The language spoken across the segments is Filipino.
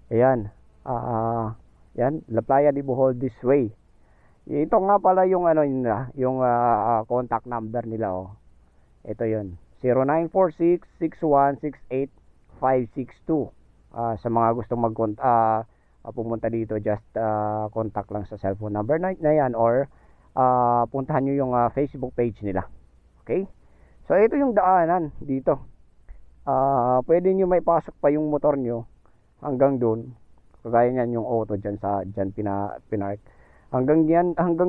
Ayan. Yan, La Playa de Bohol this way. Ito nga pala yung ano nila, yung contact number nila, oh. Ito 'yon. 0946-6168562. Sa mga gustong pumunta dito, just contact lang sa cellphone number na yan, or puntahan nyo yung Facebook page nila. Okay? So ito yung daanan dito. Pwede nyo may pasok pa yung motor nyo hanggang doon. Kagaya niyan yung auto dyan pinark. Hanggang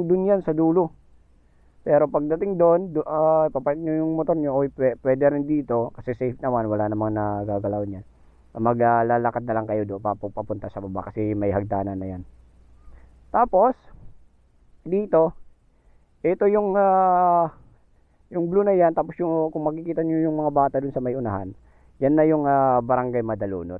dun yan sa dulo. Pero pagdating doon, papark nyo yung motor nyo, pwede rin dito kasi safe naman, wala namang nagagalaw niyan. Maglalakad na lang kayo doon papunta sa baba kasi may hagdanan na yan. Tapos dito, ito yung blue na yan. Tapos yung, kung makikita nyo yung mga bata dun sa may unahan, yan na yung Barangay Madalunot.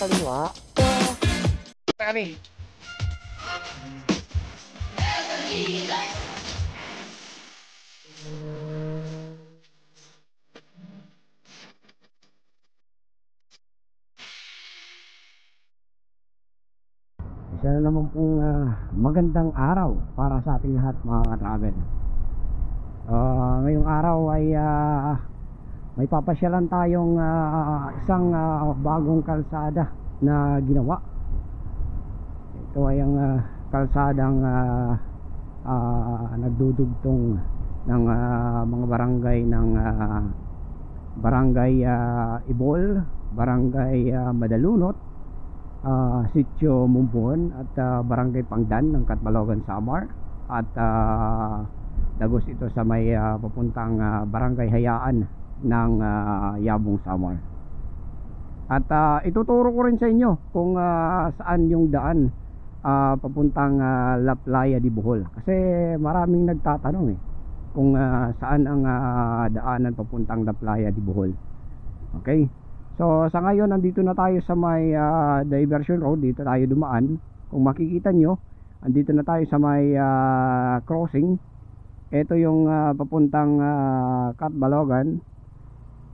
Kaliwa. Kami. Isa na naman pong magandang araw para sa ating lahat, mga ka-travel. Ngayong araw ay may papasyalan tayong isang bagong kalsada na ginawa. Ito ay ang kalsadang nagdudugtong ng mga barangay ng Barangay Ibol, Barangay Madalunot, Sitio Mumbon at Barangay Pangdan ng Catbalogan, Samar. At dagos ito sa may papuntang Barangay Hayaan ng Yabong, Samar. At ituturo ko rin sa inyo kung saan yung daan papuntang La Playa de Bohol, kasi maraming nagtatanong kung saan ang daanan papuntang La Playa de Bohol. Okay, so sa ngayon nandito na tayo sa may diversion road. Dito tayo dumaan. Kung makikita nyo, andito na tayo sa may crossing. Ito yung papuntang Catbalogan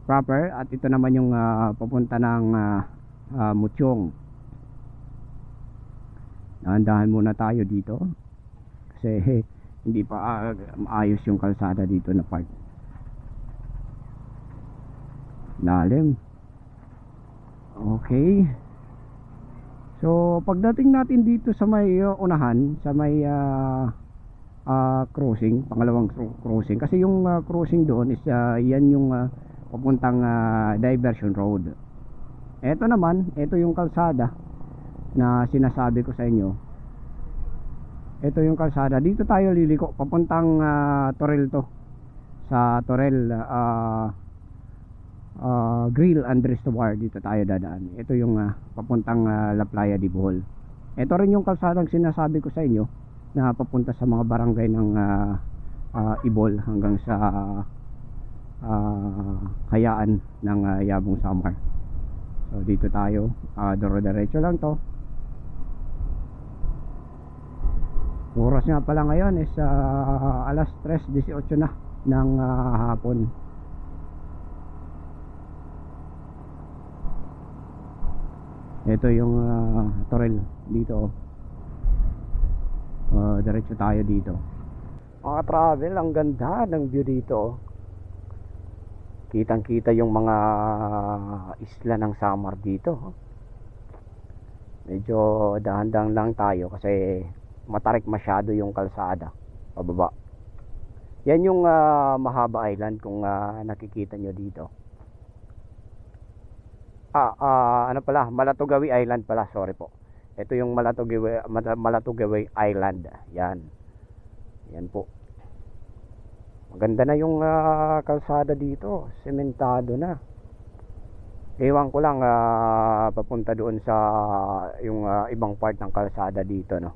proper, at ito naman yung papunta ng Mutyong. Dahan-dahan muna tayo dito kasi hindi pa maayos yung kalsada dito na part. Lalim. Okay, so pagdating natin dito sa may unahan, sa may crossing, pangalawang crossing, kasi yung crossing doon is yan yung papuntang diversion road. Ito naman, ito yung kalsada na sinasabi ko sa inyo. Ito yung kalsada, dito tayo liliko papuntang Torel to. Sa Torel Grill and Restaurant, dito tayo dadaan. Ito yung papuntang La Playa de Bohol. Ito rin yung kalsadang sinasabi ko sa inyo na papunta sa mga barangay ng Ibol hanggang sa Hayaan ng Yabong, Samar. So dito tayo, duro-diretso lang to. Oras nga pala ngayon is alas 3:18 na ng hapon. Ito yung Torel dito. Diretso tayo dito. Mga travel, ang ganda ng view dito. Kitang kita yung mga isla ng Samar dito. Medyo dahan-dahan lang tayo kasi matarik masyado yung kalsada pababa. Yan yung Mahaba Island kung nakikita nyo dito. Ano pala, Malatugawi Island pala, sorry po. Ito yung Malatugawi Island. Yan po. Maganda na yung kalsada dito, sementado na. Ewan ko lang papunta doon sa yung ibang part ng kalsada dito, no,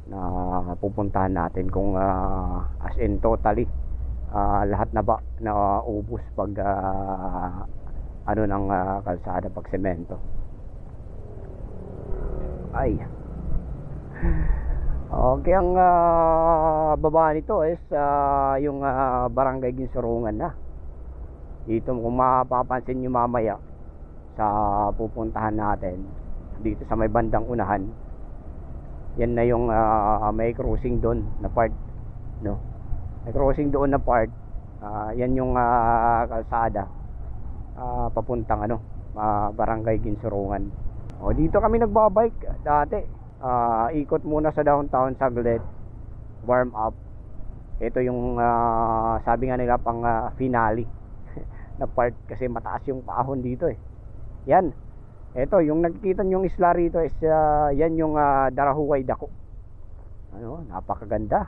na pupuntahan natin kung as in totally lahat na ba na ubos pag ano ng kalsada, pag semento. Ay. Okay, ang baba nito is yung Barangay Ginsurungan na. Dito kung mapapansin nyo mamaya sa pupuntahan natin, dito sa may bandang unahan, yan na yung may crossing doon na part, no? May crossing doon na part. Yan yung kalsada papuntang Barangay Ginsurungan. Dito kami nagbabike dati. Ikot muna sa downtown saglit, warm up. Ito yung sabi nga nila pang finale na part kasi mataas yung paahon dito eh. Yan. Ito yung nakikita yung isla rito is yan yung Darahuway Dako. Napakaganda.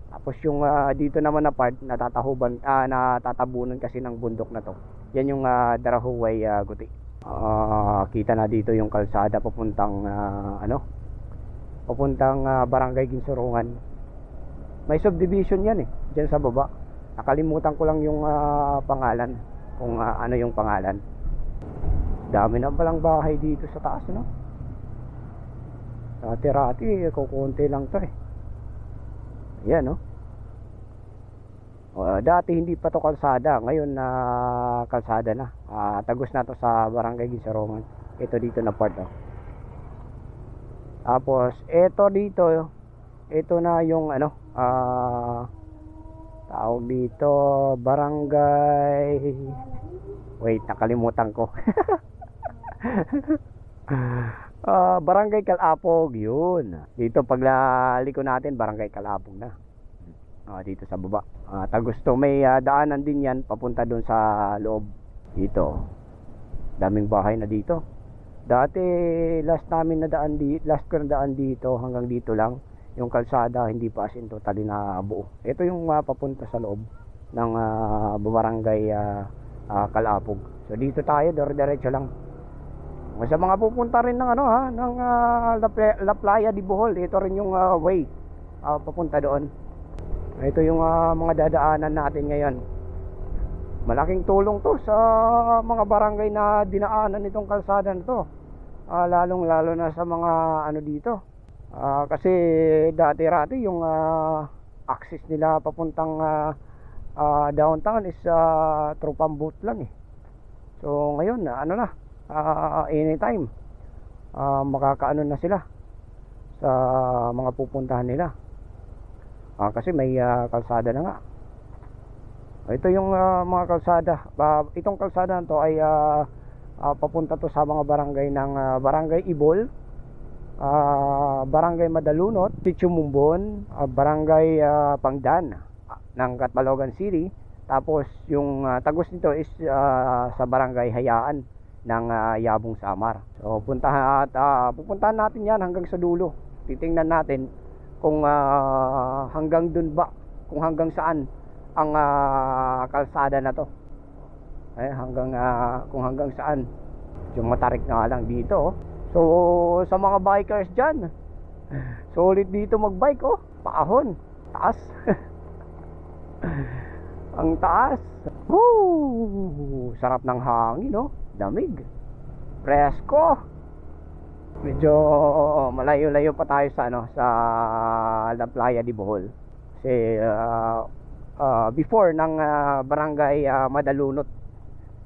Tapos yung dito naman na part natatabunan kasi ng bundok na to. Yan yung Darahuway Guti. Kita na dito yung kalsada papuntang papuntang Barangay Ginsurungan. May subdivision yan eh, dyan sa baba. Nakalimutan ko lang yung pangalan, kung ano yung pangalan. Dami na palang bahay dito sa taas, no? Dati kukunti lang to eh. Yan, no? Dati hindi pa to kalsada, ngayon na kalsada na. Tagos na to sa Barangay Ginsurungan. Ito dito na part, oh. Tapos ito dito, ito na yung tawag dito, barangay, wait, nakalimutan ko. Barangay Calapog, yun. Dito paglaliko natin, Barangay Calapog na. Dito sa baba. Tagusto, may daanan din yan papunta doon sa loob. Dito, daming bahay na dito. Dati last ko na daan dito, hanggang dito lang yung kalsada, hindi pa as in totally na buo. Ito yung papunta sa loob ng Barangay Calapog. So dito tayo, diretso lang. Sa mga pupunta rin ng ng La Playa de Bohol, ito rin yung way papunta doon. Ito yung mga dadaanan natin ngayon. Malaking tulong to sa mga barangay na dinaanan nitong kalsada na to. Lalong lalo na sa mga dito. Kasi dati-rati yung access nila papuntang downtown is through pambot lang eh. So ngayon anytime makakaano na sila sa mga pupuntahan nila. Kasi may kalsada na nga. Ito yung mga kalsada. Itong kalsada na to ay papunta to sa mga barangay ng Barangay Ibol, Barangay Madalunot, Sitio Mumbon, Barangay Pangdan ng Catbalogan City. Tapos yung tagos nito is sa Barangay Hayaan ng Yabong Samar. So pupuntahan natin yan hanggang sa dulo. Titingnan natin kung hanggang dun ba, kung hanggang saan ang kalsada na to. Kung hanggang saan. Yung matarik na lang dito, oh. So sa mga bikers dyan, solid dito magbike, oh. Paahon, taas. Ang taas. Woo! Sarap ng hangin, oh. Damig, presko. Medyo malayo-layo pa tayo sa sa La Playa de Bohol. Kasi before ng Barangay Madalunot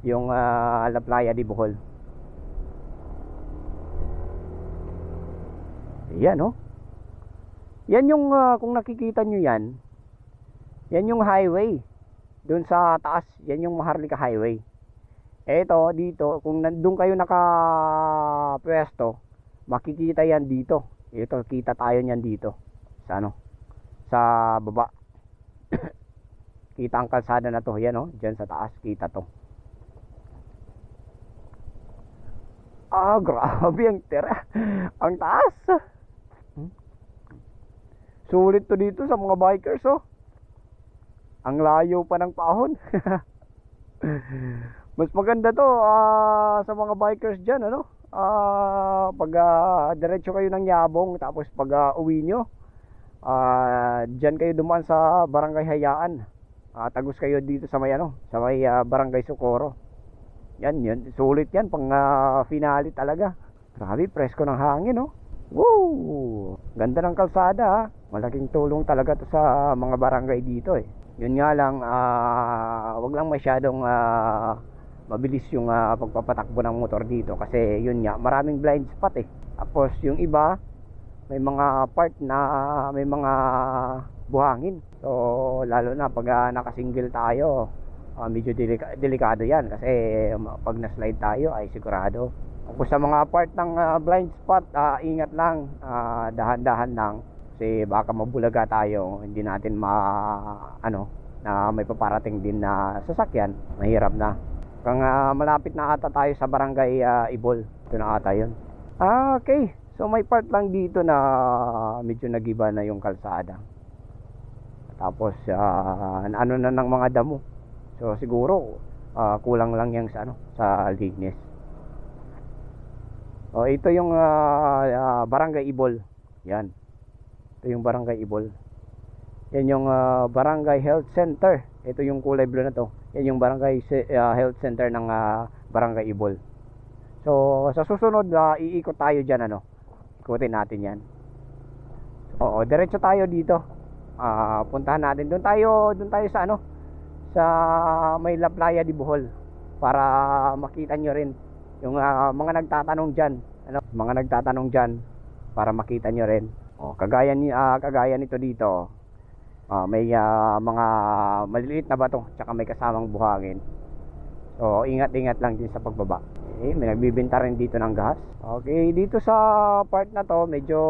yung La Playa de Bohol. Yan oh. Yan yung kung nakikita nyo yan, yan yung highway. Doon sa taas, yan yung Maharlika Highway. Eto dito, kung nandun kayo nakapwesto, makikita yan dito. Ito, kita tayo niyan dito. Sa ano? Sa baba. Kita ang kalsada na to. Yan oh, dyan sa taas, kita to. Ah, grabe ang tira. Ang taas. Sulit to dito sa mga bikers oh. Ang layo pa ng paahon. Mas maganda to sa mga bikers dyan ano. Pag diretso kayo ng Yabong, tapos pag uwi nyo, dyan kayo dumaan sa Barangay Hayaan. Tagos kayo dito sa may ano, sa may Barangay Socorro. Yan, sulit yan pang finale talaga. Grabe, presko ng hangin oh. Woo! Ganda ng kalsada ha. Malaking tulong talaga to sa mga barangay dito eh. Yun nga lang, wag lang masyadong mabilis yung pagpapatakbo ng motor dito. Kasi yun nga, maraming blind spot eh. Tapos yung iba, may mga part na may mga buhangin. So lalo na pag nakasingle tayo, medyo delikado yan. Kasi pag na-slide tayo ay sigurado. Kung sa mga part ng blind spot, ingat lang, dahan-dahan lang. Kasi baka mabulaga tayo, hindi natin na may paparating din na sasakyan, mahirap na. Kung malapit na ata tayo sa Barangay Ibol, ito na ata yun. Okay, so may part lang dito na medyo nagiba na yung kalsada. Tapos ano na ng mga damo. So siguro kulang lang yan sa sa linis. Ito yung Barangay Ibol. Yan. Ito yung Barangay Ibol. Yan yung Barangay Health Center. Ito yung kulay blue na to. Yan yung Barangay Health Center ng Barangay Ibol. So sa susunod iikot tayo diyan ikutin natin yan. Diretso tayo dito. Puntahan natin doon tayo sa sa may La Playa de Bohol para makita nyo rin yung mga nagtatanong diyan, mga nagtatanong diyan para makita nyo rin. Kagaya nito dito. May mga maliliit na bato tsaka may kasamang buhangin. So ingat-ingat lang din sa pagbaba. May nagbibenta rin dito ng gas. Okay, dito sa part na to medyo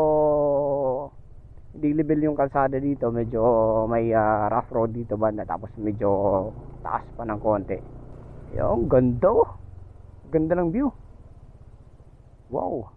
hindi level yung kalsada dito. Medyo may rough road dito banda. Tapos medyo taas pa ng konti. Yung ganda oh. Ganda ng view. Wow.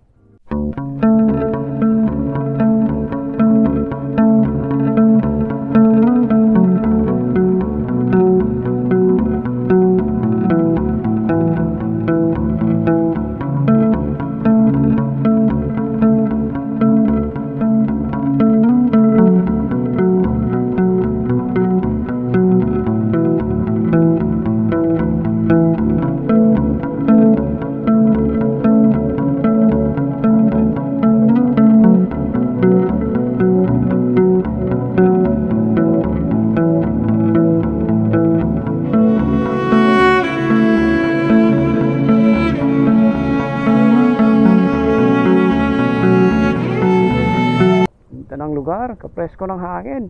Lugar, kapresko ng hangin.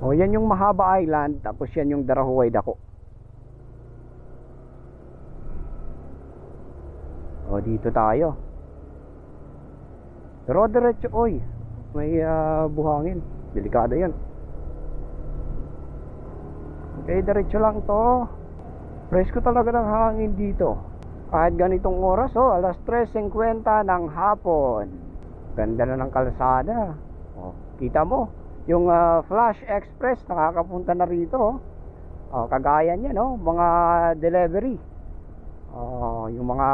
Yan yung Mahaba Island, tapos yan yung Darahuay Dako. Dito tayo. Pero diretso, may buhangin. Delikado yan. Okay, diretso lang to. Presko talaga ng hangin dito. Kahit ganitong oras, alas 3:50 ng hapon. Ganda na ng kalsada. Kita mo, yung Flash Express nakakapunta na rito. Kagaya niya, mga delivery. Yung mga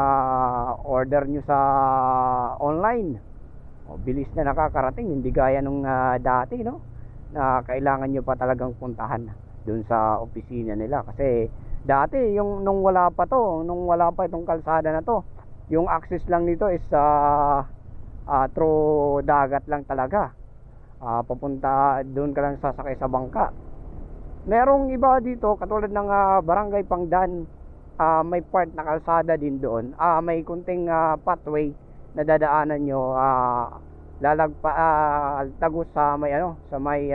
order nyo sa online. Bilis na nakakarating, hindi gaya nung dati, na kailangan nyo pa talagang puntahan dun sa opisina nila. Kasi dati nung wala pa itong kalsada na to, yung access lang nito is through dagat lang talaga. Papunta doon ka lang sasakay sa bangka. Merong iba dito katulad ng Barangay Pangdan, may part na kalsada din doon. May kunting pathway na dadaanan nyo, tagos sa may ano, sa may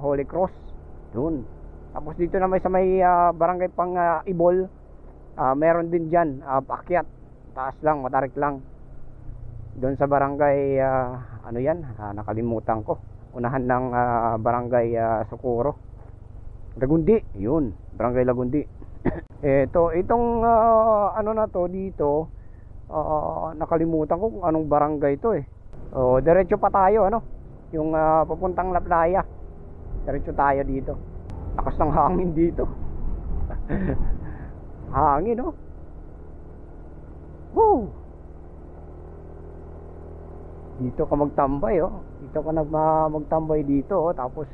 Holy Cross doon. Tapos dito naman sa may barangay pang Ibol, meron din diyan paakyat, taas lang, matarik lang. Doon sa barangay ano yan, nakalimutan ko. Unahan ng barangay Socorro. Lagundi, yun, barangay Lagundi. Itong ano na to dito, nakalimutan ko kung anong barangay to eh. Diretso pa tayo ano, yung papuntang Laplaya. Diretso tayo dito. Lakas ng hangin dito. Hangin no. Woo! Dito ka magtambay oh. Dito ka magtambay dito oh. Tapos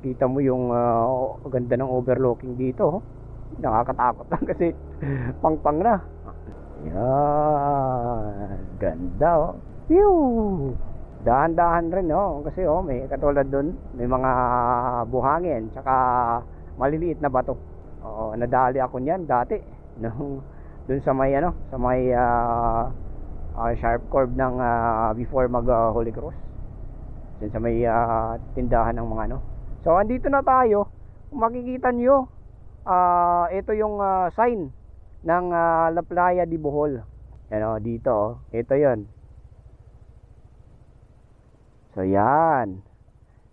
kita mo yung ganda ng overlooking dito oh. Nakakatakot lang kasi pang-pang na. Yan, ganda oh. Pew! Dahan-dahan rin oh, kasi may katulad doon, may mga buhangin tsaka maliliit na bato. Nadali ako niyan dati nung doon sa may ano, sa may sharp curve ng before mag Holy Cross. Diyan sa may tindahan ng mga ano. So andito na tayo. Kung makikita nyo, ito yung sign ng La Playa de Bohol. Yan dito ito yon. So yan.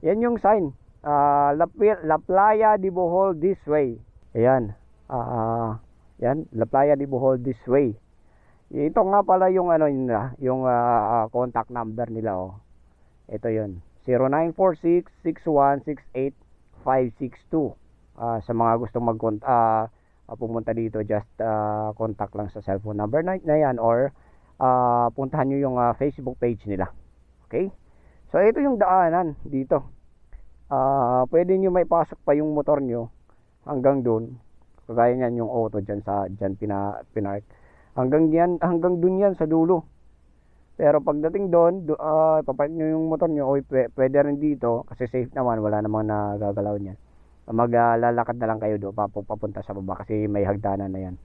Yan yung sign. La Playa de Bohol this way. Ayan. Yan, La Playa de Bohol this way. Ito nga pala yung ano nila, yung contact number nila oh. Ito 'yon. 0946-6168562. Sa mga gustong pumunta dito, just contact lang sa cellphone number na yan or puntahan niyo yung Facebook page nila. Okay? So ito yung daanan dito. Pwede niyo may pasok pa yung motor niyo hanggang doon. Kagaya niyan yung auto diyan pinark. Hanggang doon yan sa dulo. Pero pagdating doon, papark nyo yung motor nyo, pwede rin dito kasi safe naman, wala namang nagagalaw niyan. Maglalakad na lang kayo doon papunta sa baba kasi may hagdanan na yan.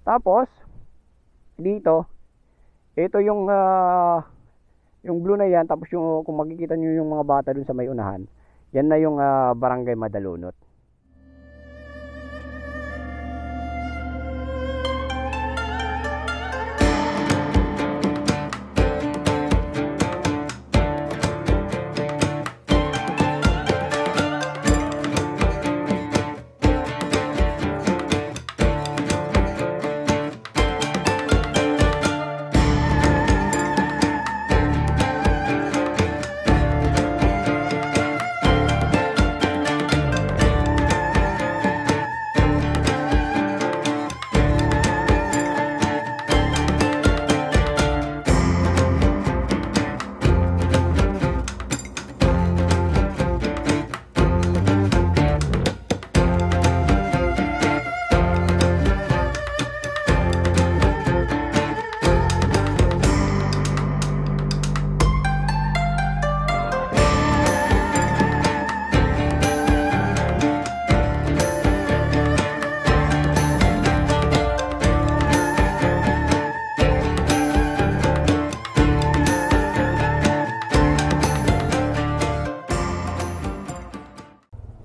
Tapos dito, ito yung blue na yan. Tapos yung, kung makikita nyo yung mga bata doon sa may unahan, yan na yung barangay Madalunot.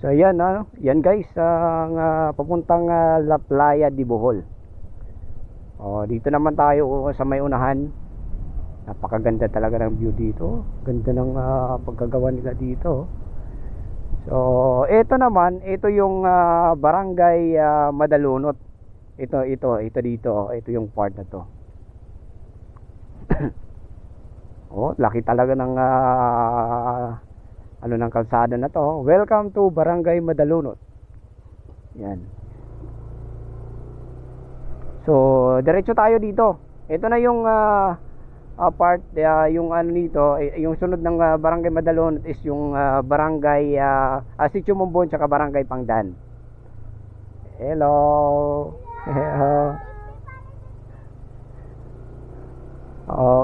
So yan yan guys ang papuntang La Playa de Bohol. Dito naman tayo sa may unahan. Napakaganda talaga ng view dito. Ganda ng pagkagawa nila dito. So ito naman, ito yung barangay Madalunot. Ito dito, ito yung part na to. Laki talaga ng ng kalsada na to. Welcome to Barangay Madalunot. Yan. So diretso tayo dito. Ito na yung part, yung nito, yung sunod ng Barangay Madalunot is yung Barangay Sitio Mumbon tsaka Barangay Pangdan. Hello.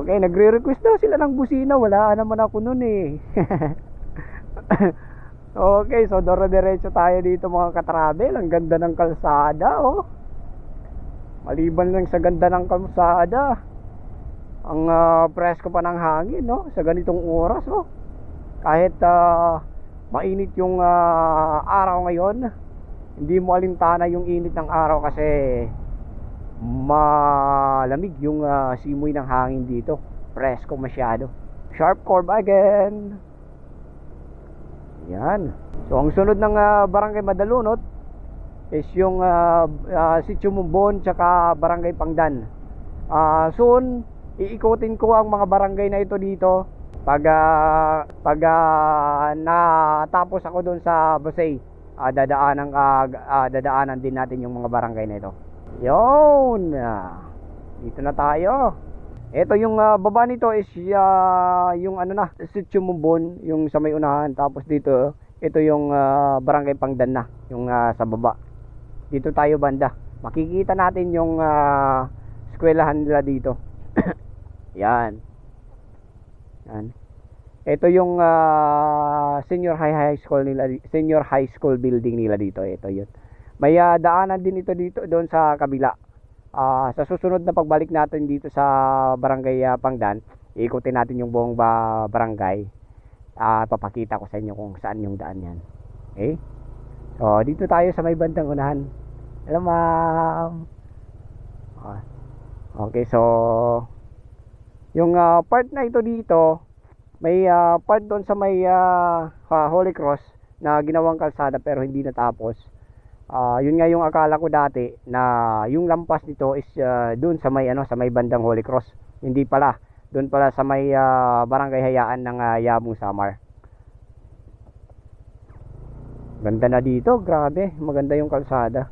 Okay, nagre-request daw sila ng busina. Wala naman ako nun eh. Okay, so diretso tayo dito mga katravel. Ang ganda ng kalsada Maliban lang sa ganda ng kalsada, Ang presko pa ng hangin, no? Sa ganitong oras, oh. Kahit mainit yung araw ngayon, hindi mo alintana yung init ng araw kasi malamig yung simoy ng hangin dito. Presko masyado. Sharp Corb again. Yan. So ang sunod ng Barangay Madalunot is yung Sitio Mumbon tsaka Barangay Pangdan. Soon iikutin ko ang mga barangay na ito dito pag natapos ako doon sa Basay. Dadaanan din natin yung mga barangay na ito. Yun. Dito na tayo. Ito yung baba nito is yung ano na, Sitio Mumbon, yung sa may unahan. Tapos dito, ito yung Barangay Pangdan na, yung sa baba. Dito tayo banda. Makikita natin yung eskwelahan nila dito. Yan. Yan. Ito yung senior high school nila, senior high school building nila dito. Ito yun. May daanan din ito dito doon sa kabila. Sa susunod na pagbalik natin dito sa Barangay Pangdan, ikutin natin yung buong barangay. Papakita ko sa inyo kung saan yung daan yan. Okay? So, dito tayo sa may bandang unahan. Hello, ma'am. Okay, so yung part na ito dito, may part doon sa may Holy Cross na ginawang kalsada pero hindi natapos. Yun nga yung akala ko dati na yung lampas nito is doon sa may sa may bandang Holy Cross. Hindi pala, doon pala sa may barangay Hayaan ng Yabong Samar. Ganda na dito, grabe, maganda yung kalsada.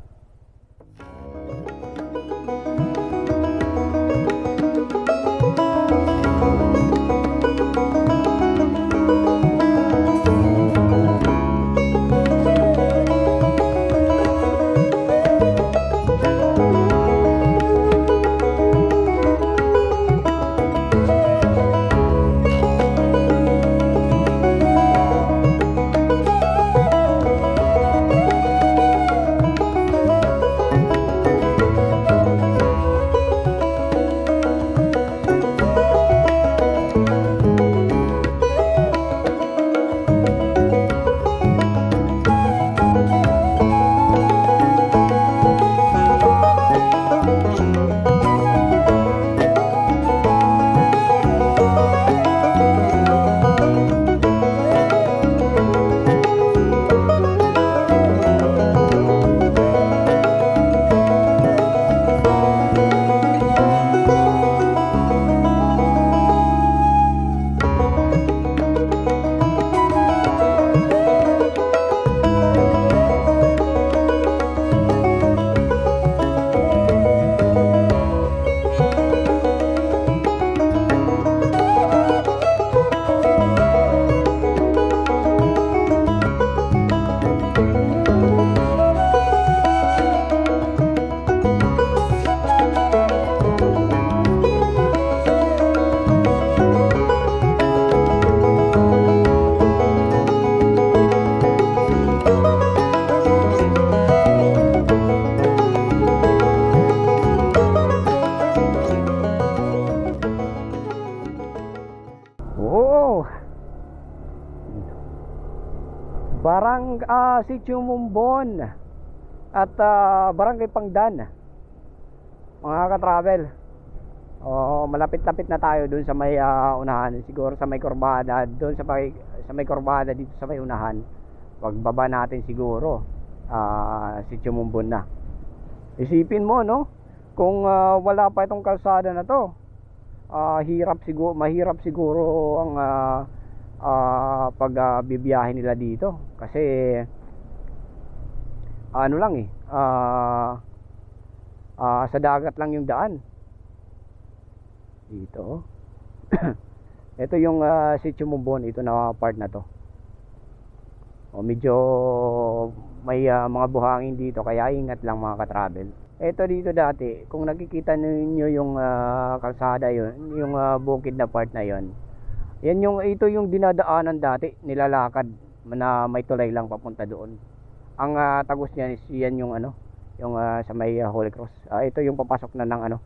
Sitio Mumbon at Barangay Pangdan, mga ka-travel. Malapit-lapit na tayo dun sa may unahan, siguro sa may kurbada, dun sa may kurbada dito sa may unahan. Pagbaba natin siguro Sitio Mumbon na. Isipin mo, no, kung wala pa itong kalsada na to, mahirap siguro ang pag bibiyahe nila dito kasi ano lang sa dagat lang yung daan dito. Ito yung Sitio Mumbon, ito na part na to. Medyo may mga buhangin dito kaya ingat lang mga ka-travel. Ito dito dati, kung nakikita niyo yung kalsada yun, yung bukid na part na yun, ito yung dinadaanan dati, nilalakad na may tulay lang papunta doon. Ang tagos niyan is yan yung yung sa may Holy Cross. Ito yung papasok na ng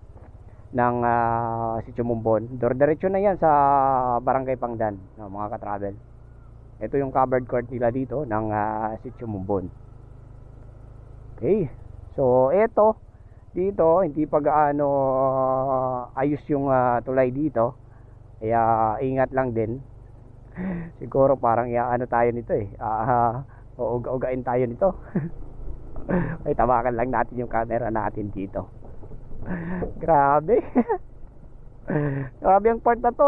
ng Sitio Mumbon. Diretso na yan sa Barangay Pangdan, no, mga ka-travel. Ito yung covered court nila dito ng Sitio Mumbon. Okay, so ito dito hindi pa gaano ayos yung tulay dito, kaya ingat lang din. Siguro parang ano tayo nito uuga-ugain tayo nito. Ay, tawakan lang natin yung camera natin dito. Grabe. Grabe ang part na to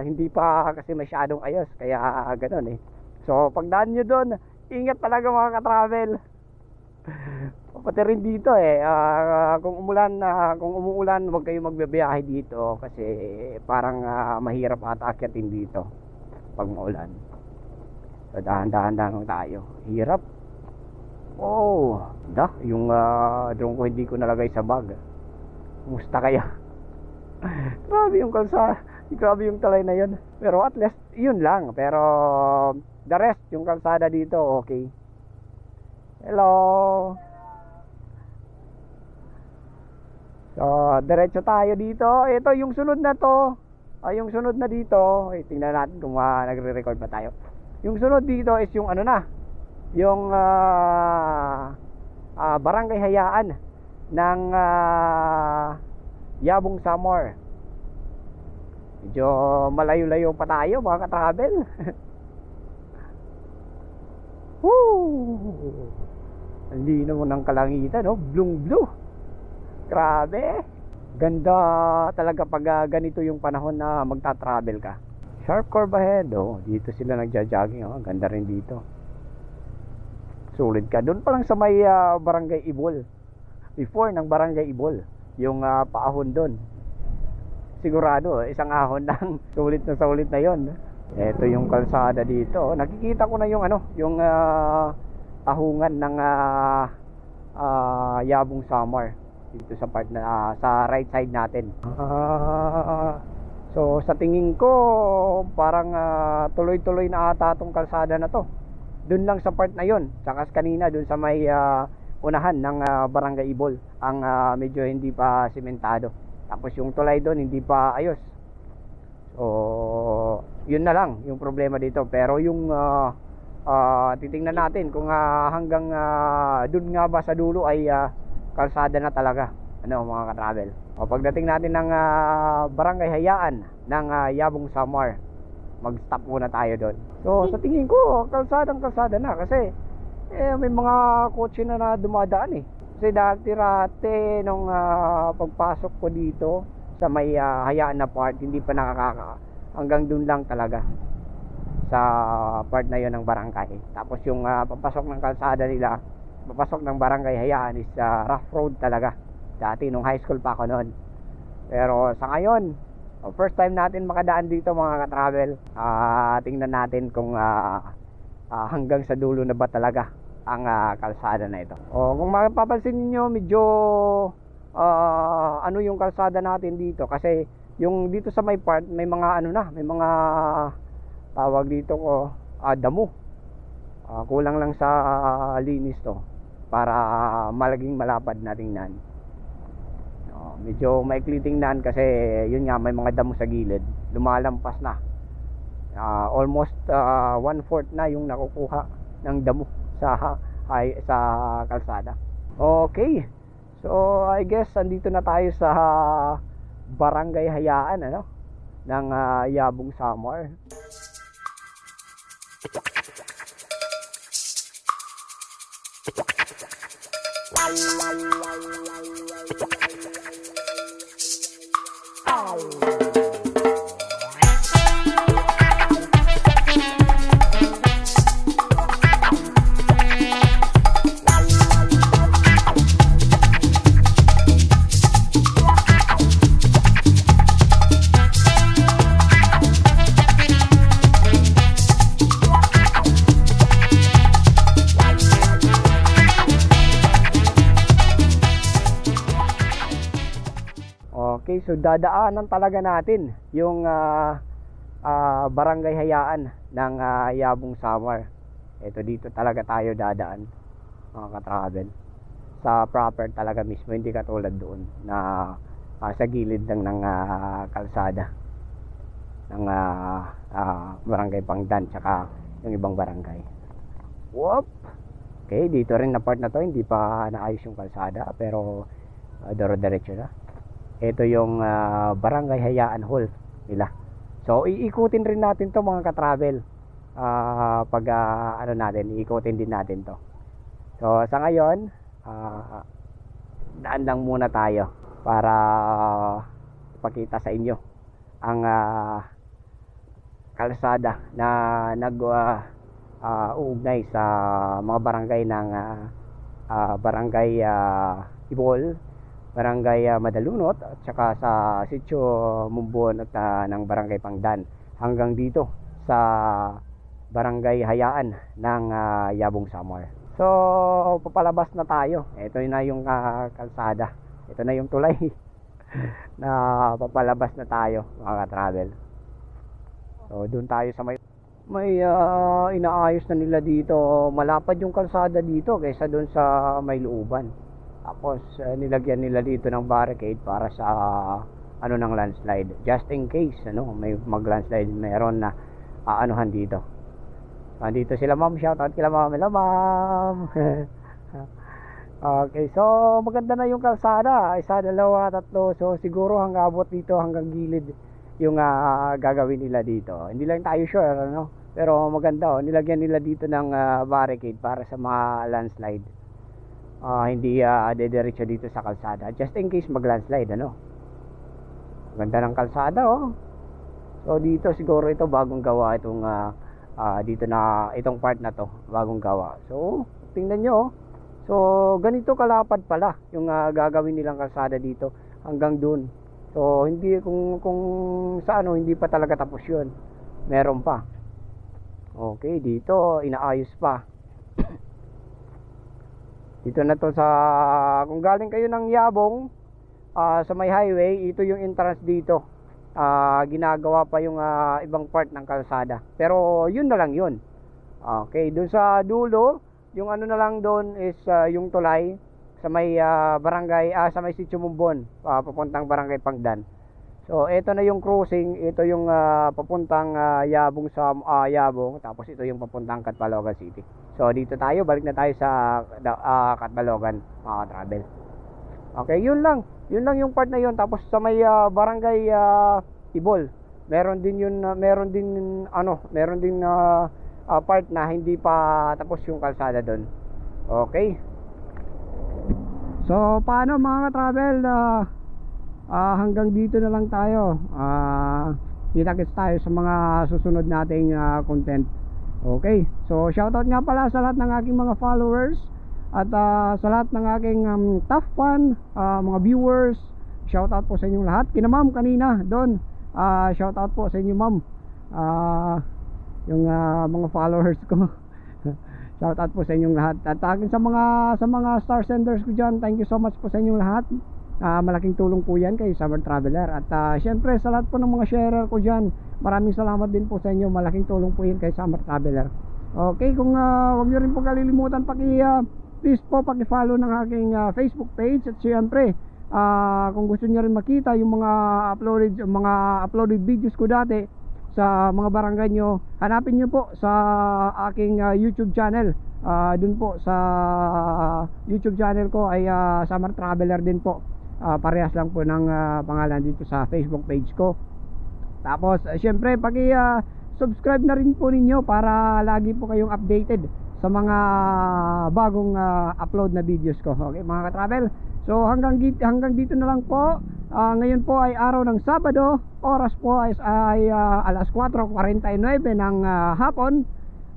hindi pa kasi masyadong ayos, kaya ganoon So pagdaan nyo doon, ingat talaga mga ka-travel. Pati rin dito kung umuulan, huwag kayong magbibiyahe dito kasi parang mahirap ata akyatin dito pag maulan. So dahan-dahan lang tayo. Hirap. Yung drone ko hindi ko nalagay sa bag. Kumusta kaya? Grabe yung kalsada, grabe yung talay na yun. Pero at least yun lang. Pero the rest, yung kalsada dito okay. Hello. So diretso tayo dito. Ito yung sunod na to. Yung sunod na dito, tingnan natin kung nagre-record pa tayo. Yung sunod dito is yung yung Barangay Hayaan ng Yabong Samar. Medyo malayo-layo pa tayo mga ka-travel. Woo! Ang linaw ng kalangitan, blue. Grabe. Ganda talaga pag ganito yung panahon na magta-travel ka. Sharp curve ahead, dito sila nagja-jogging, ganda rin dito. Sulit ka. Doon pa lang sa may Barangay Ibol. Before ng Barangay Ibol, yung paahon doon. Sigurado, isang ahon lang. Sulit na yon. Ito yung kalsada dito. Nakikita ko na yung yung ahungan ng Yabong Samar dito sa part na sa right side natin. So sa tingin ko parang tuloy-tuloy na ata tong kalsada na to. Doon lang sa part na yon. Saka kanina doon sa may unahan ng Barangay Ibol ang medyo hindi pa sementado. Tapos yung tulay doon hindi pa ayos. So yun na lang yung problema dito. Pero yung titingnan natin kung hanggang doon nga ba sa dulo ay kalsada na talaga, mga ka-travel. Pagdating natin ng Barangay Hayaan ng Yabong Samar, mag-stop muna tayo doon. So sa tingin ko kalsada na kasi may mga kotse na dumadaan Kasi dati nung pagpasok ko dito sa may Hayaan na part, hindi pa hanggang doon lang talaga sa part na yon ng barangay. Tapos yung papasok ng kalsada nila, papasok ng Barangay Hayaan is rough road talaga. Dati nung high school pa ako noon. Pero sa ngayon, first time natin makadaan dito mga ka-travel. Tingnan natin kung hanggang sa dulo na ba talaga ang kalsada na ito. Kung mapapansin niyo, medyo yung kalsada natin dito kasi yung dito sa may part may mga may mga tawag dito damo. Kulang lang sa linis to para malaging malapad na tingnan. Medyo maikli tingnan kasi yun nga may mga damo sa gilid. Lumalampas na. Almost 1/4 na yung nakukuha ng damo sa kalsada. Okay. So I guess andito na tayo sa Barangay Hayaan ng Yabong Samar. Okay, so dadaanan talaga natin yung Barangay Hayaan ng Yabong Samar. Ito dito talaga tayo dadaan mga ka-travel. sa proper talaga mismo, hindi katulad doon na sa gilid lang ng kalsada ng barangay Pangdan tsaka yung ibang barangay. Whoop! Okay, dito rin na part na to hindi pa naayos yung kalsada pero daro-diretso na. Ito yung barangay Hayaan Hall nila. So iikutin rin natin to mga ka-travel. Pag ano natin, iikutin din natin to. So sa ngayon, daan lang muna tayo para ipakita sa inyo ang kalsada na uugnay sa mga barangay ng barangay Ibol, barangay Madalunot at saka sa Sitio Mumbon at ng barangay Pangdan hanggang dito sa barangay Hayaan ng Yabong Samar. So papalabas na tayo. Ito na yung kalsada, ito na yung tulay na papalabas na tayo mga travel. So doon tayo sa may inaayos na nila dito. Malapad yung kalsada dito kaysa doon sa may looban. Tapos nilagyan nila dito ng barricade para sa ano ng landslide, just in case may mag-landslide, meron na aanuhan dito. Andito sila ma'am, shoutout kila ma'am. Hello ma'am. Okay, so maganda na yung kalsada, isa, dalawa, tatlo, so siguro hanggang abot dito, hanggang gilid yung gagawin nila dito. Hindi lang tayo sure pero maganda nilagyan nila dito ng barricade para sa mga landslide. Hindi dediretso dito sa kalsada, just in case mag-landslide. Ganda ng kalsada So dito siguro ito bagong gawa itong dito na itong part na to, bagong gawa. So tingnan nyo so ganito kalapad pala yung gagawin nilang kalsada dito hanggang dun. So hindi kung sa hindi pa talaga tapos yun, meron pa. Okay, dito inaayos pa. Dito na to sa, kung galing kayo ng Yabong sa may highway, ito yung entrance dito. Ginagawa pa yung ibang part ng kalsada, pero yun na lang yun. Okay, dun sa dulo, yung ano na lang doon is yung tulay sa may barangay, sa may Sitio Mumbon, papuntang barangay Pangdan. So ito na yung crossing, ito yung papuntang Yabong sa Yabong, tapos ito yung papuntang Catbalogan City. So dito tayo, balik na tayo sa Catbalogan mga travel. Okay, yun lang yung part na yun. Tapos sa may barangay Ibol, meron din part na hindi pa tapos yung kalsada doon. Okay, so paano mga travel, hanggang dito na lang tayo. Kita-kits tayo sa mga susunod nating content. Okay, so shoutout nga pala sa lahat ng aking mga followers at sa lahat ng aking top fan, mga viewers. Shoutout po sa inyong lahat. Kina ma'am kanina doon, shoutout po sa inyo ma'am, yung mga followers ko. Shoutout po sa inyong lahat. At akin sa mga star senders ko dyan, thank you so much po sa inyong lahat. Malaking tulong po yan kay Summer Traveler. At syempre sa lahat po ng mga sharer ko dyan, maraming salamat din po sa inyo. Malaking tulong po yan kay Summer Traveler. Okay, kung wag nyo rin po kalilimutan, please po paki-follow ng aking Facebook page. At syempre kung gusto nyo rin makita yung mga uploaded videos ko dati sa mga barangay nyo, hanapin nyo po sa aking YouTube channel. Dun po sa YouTube channel ko ay Summer Traveler din po. Parehas lang po ng pangalan dito sa Facebook page ko. Tapos syempre subscribe na rin po ninyo para lagi po kayong updated sa mga bagong upload na videos ko. Okay mga ka-travel, so hanggang dito na lang po. Ngayon po ay araw ng Sabado, oras po ay alas 4:49 ng hapon.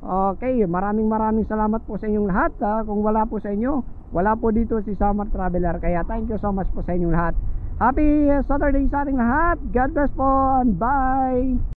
Okay, maraming salamat po sa inyong lahat. Kung wala po sa inyo, wala po dito si Summer Traveler. Kaya thank you so much po sa inyong lahat. Happy Saturday sa ating lahat. God bless po and bye.